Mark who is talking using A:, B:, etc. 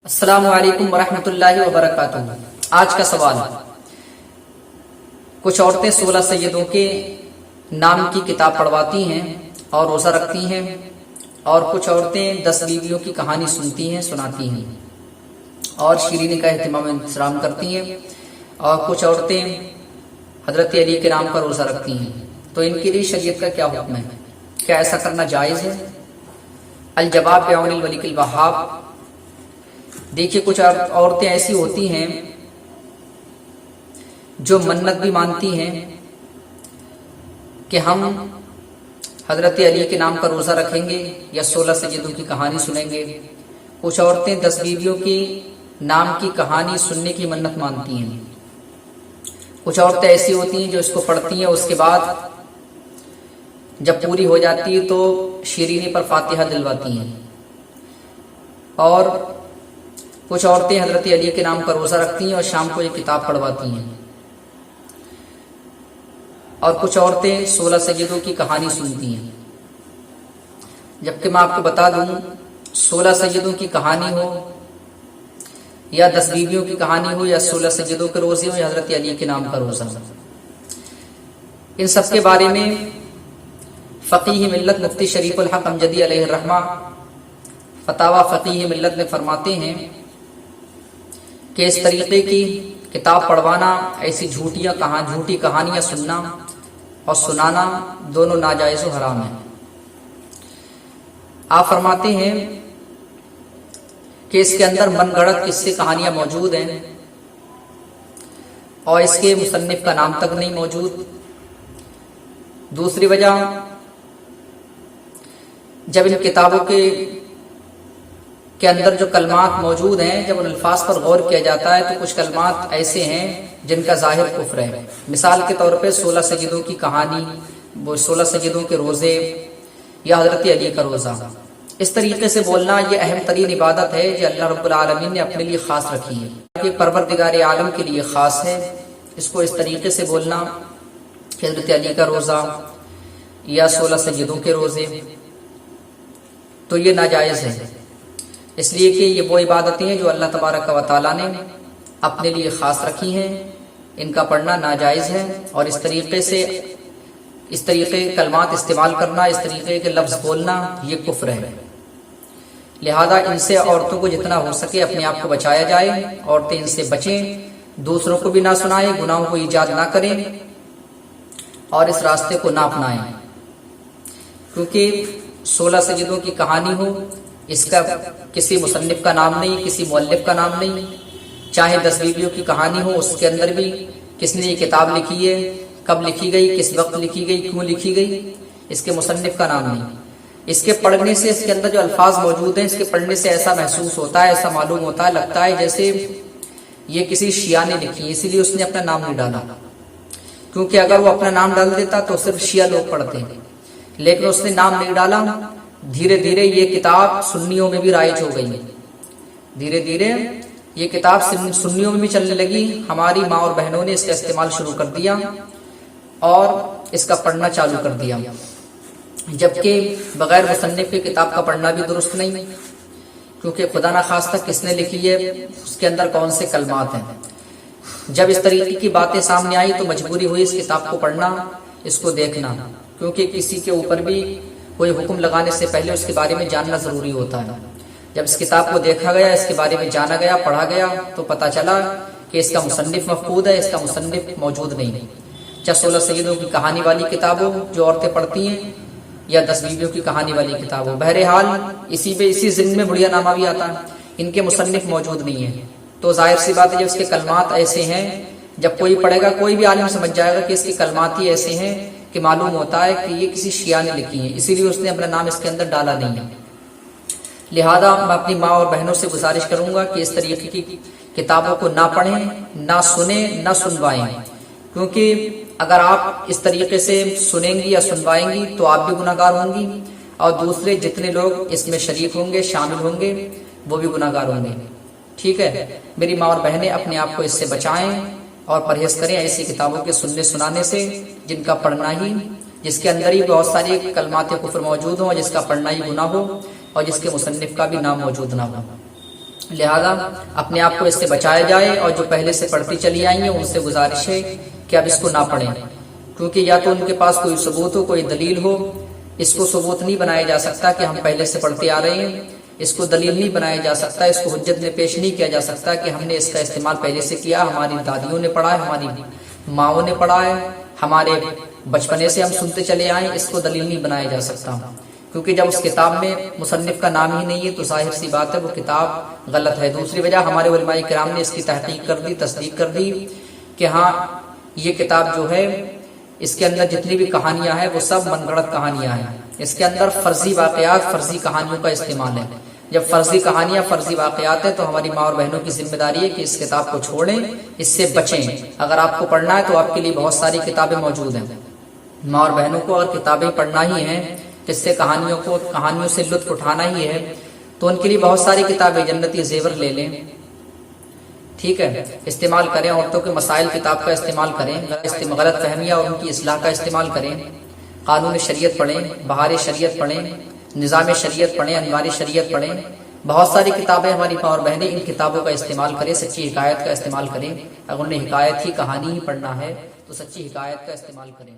A: السلام علیکم ورحمۃ اللہ وبرکاتہ۔ آج کا سوال، کچھ عورتیں 16 سیدوں کے نام کی کتاب پڑھواتی ہیں اور روزہ رکھتی ہیں، اور کچھ عورتیں 10 بیویوں کی کہانی سنتی ہیں، سناتی ہیں اور شیرینی کا اہتمام و انتظام کرتی ہیں، اور کچھ عورتیں حضرت علی کے نام کا روزہ رکھتی ہیں، تو ان کے لیے شریعت کا کیا حکم ہے؟ کیا ایسا کرنا جائز ہے؟ الجواب بعون الولی الوہاب۔ دیکھیے، کچھ عورتیں ایسی ہوتی ہیں جو منت بھی مانتی ہیں کہ ہم حضرت علی کے نام کا روزہ رکھیں گے یا 16 سیدوں کی کہانی سنیں گے۔ کچھ عورتیں 10 بیویوں کی نام کی کہانی سننے کی منت مانتی ہیں۔ کچھ عورتیں ایسی ہوتی ہیں جو اس کو پڑھتی ہیں، اس کے بعد جب پوری ہو جاتی ہے تو شیرینی پر فاتحہ دلواتی ہیں، اور کچھ عورتیں حضرت علی کے نام کا روزہ رکھتی ہیں اور شام کو یہ کتاب پڑھواتی ہیں، اور کچھ عورتیں 16 سیدوں کی کہانی سنتی ہیں۔ جبکہ میں آپ کو بتا دوں، 16 سیدوں کی کہانی ہو یا 10 بیویوں کی کہانی ہو یا 16 سیدوں کے روزے ہو یا حضرت علی کے نام کا روزہ، ان سب کے بارے میں فقیہ ملت مفتی شریف الحق امجدی علیہ الرحمہ فتاوی فقیہ ملت میں فرماتے ہیں کہ اس طریقے کی کتاب پڑھوانا، ایسی جھوٹی کہانیاں سننا اور سنانا دونوں ناجائز و حرام ہیں۔ آپ فرماتے ہیں کہ اس کے اندر من گھڑت قصے کہانیاں موجود ہیں اور اس کے مصنف کا نام تک نہیں موجود۔ دوسری وجہ، جب ان کتابوں کے اندر جو کلمات موجود ہیں، جب ان الفاظ پر غور کیا جاتا ہے تو کچھ کلمات ایسے ہیں جن کا ظاہر کفر ہے۔ مثال کے طور پہ 16 سیدوں کی کہانی، وہ 16 سیدوں کے روزے یا حضرت علی کا روزہ، اس طریقے سے بولنا یہ اہم ترین عبادت ہے جو اللہ رب العالمین نے اپنے لیے خاص رکھی ہے، کہ پروردگار عالم کے لیے خاص ہے۔ اس کو اس طریقے سے بولنا کہ حضرت علی کا روزہ یا 16 سیدوں کے روزے، تو یہ ناجائز ہے، اس لیے کہ یہ وہ عبادتیں ہیں جو اللہ تبارک و تعالیٰ نے اپنے لیے خاص رکھی ہیں، ان کا پڑھنا ناجائز ہے، اور اس طریقے کلمات استعمال کرنا، اس طریقے کے لفظ بولنا یہ کفر ہے۔ لہذا ان سے عورتوں کو جتنا ہو سکے اپنے آپ کو بچایا جائے، عورتیں ان سے بچیں، دوسروں کو بھی نہ سنائیں، گناہوں کو ایجاد نہ کریں اور اس راستے کو نہ اپنائیں، کیونکہ 16 سیدوں کی کہانی ہو، اس کا کسی مصنف کا نام نہیں، کسی مؤلف کا نام نہیں۔ چاہے 10 بیویوں کی کہانی ہو، اس کے اندر بھی کس نے یہ کتاب لکھی ہے، کب لکھی گئی، کس وقت لکھی گئی، کیوں لکھی گئی، اس کے مصنف کا نام نہیں۔ اس کے پڑھنے سے، اس کے اندر جو الفاظ موجود ہیں، اس کے پڑھنے سے ایسا محسوس ہوتا ہے، ایسا معلوم ہوتا ہے، لگتا ہے جیسے یہ کسی شیعہ نے لکھی ہے، اسی لیے اس نے اپنا نام نہیں ڈالا، کیونکہ اگر وہ اپنا نام ڈال دیتا تو صرف شیعہ لوگ پڑھتے ہیں، لیکن اس نے نام نہیں ڈالا۔ دھیرے دھیرے یہ کتاب سنیوں میں بھی رائج ہو گئی، دھیرے دھیرے یہ کتاب سنیوں میں بھی چلنے لگی۔ ہماری ماں اور بہنوں نے اس کا استعمال شروع کر دیا اور اس کا پڑھنا چالو کر دیا، جبکہ بغیر مصنف کی کتاب کا پڑھنا بھی درست نہیں، کیونکہ خدا نخواستہ کس نے لکھی ہے، اس کے اندر کون سے کلمات ہیں۔ جب اس طریقے کی باتیں سامنے آئی تو مجبوری ہوئی اس کتاب کو پڑھنا، اس کو دیکھنا، کیونکہ کسی کے اوپر بھی کوئی حکم لگانے سے پہلے اس کے بارے میں جاننا ضروری ہوتا ہے۔ جب اس کتاب کو دیکھا گیا، اس کے بارے میں جانا گیا، پڑھا گیا، تو پتہ چلا کہ اس کا مصنف مفقود ہے، اس کا مصنف موجود نہیں۔ چاہے 16 سیدوں کی کہانی والی کتاب ہو جو عورتیں پڑھتی ہیں، یا 10 بیویوں کی کہانی والی کتاب ہو، بہرحال اسی ضمن میں بڑھیا نامہ بھی آتا ہے، ان کے مصنف موجود نہیں ہے، تو ظاہر سی بات ہے جب اس کے کلمات ایسے ہیں، جب کوئی پڑھے گا کوئی بھی عالم سمجھ جائے گا کہ اس کے کلمات ہی ایسے ہیں کہ معلوم ہوتا ہے کہ یہ کسی شیعہ نے لکھی ہے، اسی لیے اس نے اپنا نام اس کے اندر ڈالا نہیں ہے۔ لہذا میں اپنی ماں اور بہنوں سے گزارش کروں گا کہ اس طریقے کی کتابوں کو نہ پڑھیں، نہ سنیں، نہ سنوائیں، کیونکہ اگر آپ اس طریقے سے سنیں گی یا سنوائیں گی تو آپ بھی گناہ گار ہوں گی، اور دوسرے جتنے لوگ اس میں شریک ہوں گے، شامل ہوں گے، وہ بھی گناہ گار ہوں گے۔ ٹھیک ہے، میری ماں اور بہنیں اپنے آپ کو اس سے بچائیں اور پرہیز کریں ایسی کتابوں کے سننے سنانے سے جن کا پڑھنا ہی، جس کے اندر ہی بہت ساری کلمات کفر موجود ہوں، اور جس کا پڑھنا ہی گناہ ہو، اور جس کے مصنف کا بھی نام موجود نہ ہو۔ لہذا اپنے آپ کو اس سے بچایا جائے، اور جو پہلے سے پڑھتی چلی آئی ہیں ان سے گزارش ہے کہ اب اس کو نہ پڑھیں، کیونکہ یا تو ان کے پاس کوئی ثبوت ہو، کوئی دلیل ہو۔ اس کو ثبوت نہیں بنایا جا سکتا کہ ہم پہلے سے پڑھتے آ رہے ہیں، اس کو دلیل نہیں بنایا جا سکتا، اس کو حجت میں پیش نہیں کیا جا سکتا کہ ہم نے اس کا استعمال پہلے سے کیا، ہماری دادیوں نے پڑھا ہے، ہماری ماؤں نے پڑھا ہے، ہمارے بچپنے سے ہم سنتے چلے آئے، اس کو دلیل نہیں بنایا جا سکتا، کیونکہ جب اس کتاب میں مصنف کا نام ہی نہیں ہے تو ظاہر سی بات ہے وہ کتاب غلط ہے۔ دوسری وجہ ہمارے علماء کرام نے اس کی تحقیق کر دی، تصدیق کر دی کہ ہاں یہ کتاب جو ہے اس کے اندر جتنی بھی کہانیاں ہیں وہ سب من گھڑت کہانیاں ہیں، اس کے اندر فرضی واقعات، فرضی کہانیوں کا استعمال ہے۔ جب فرضی کہانیاں، فرضی واقعات ہیں تو ہماری ماں اور بہنوں کی ذمہ داری ہے کہ اس کتاب کو چھوڑیں، اس سے بچیں۔ اگر آپ کو پڑھنا ہے تو آپ کے لیے بہت ساری کتابیں موجود ہیں۔ ماں اور بہنوں کو اگر کتابیں پڑھنا ہی ہیں، قصے کہانیوں سے لطف اٹھانا ہی ہے تو ان کے لیے بہت ساری کتابیں، جنتی زیور لے لیں، ٹھیک ہے، استعمال کریں۔ عورتوں کے مسائل کتاب کا استعمال کریں، غلط فہمیاں اور ان کی اصلاح کا استعمال کریں۔ قانون شریعت پڑھیں، بہار شریعت پڑھیں، نظام شریعت پڑھیں، انوار شریعت پڑھیں۔ بہت ساری کتابیں ہماری ماں اور بہنیں ان کتابوں کا استعمال کریں، سچی حکایت کا استعمال کریں۔ اگر انہیں حکایت ہی، کہانی ہی پڑھنا ہے تو سچی حکایت کا استعمال کریں۔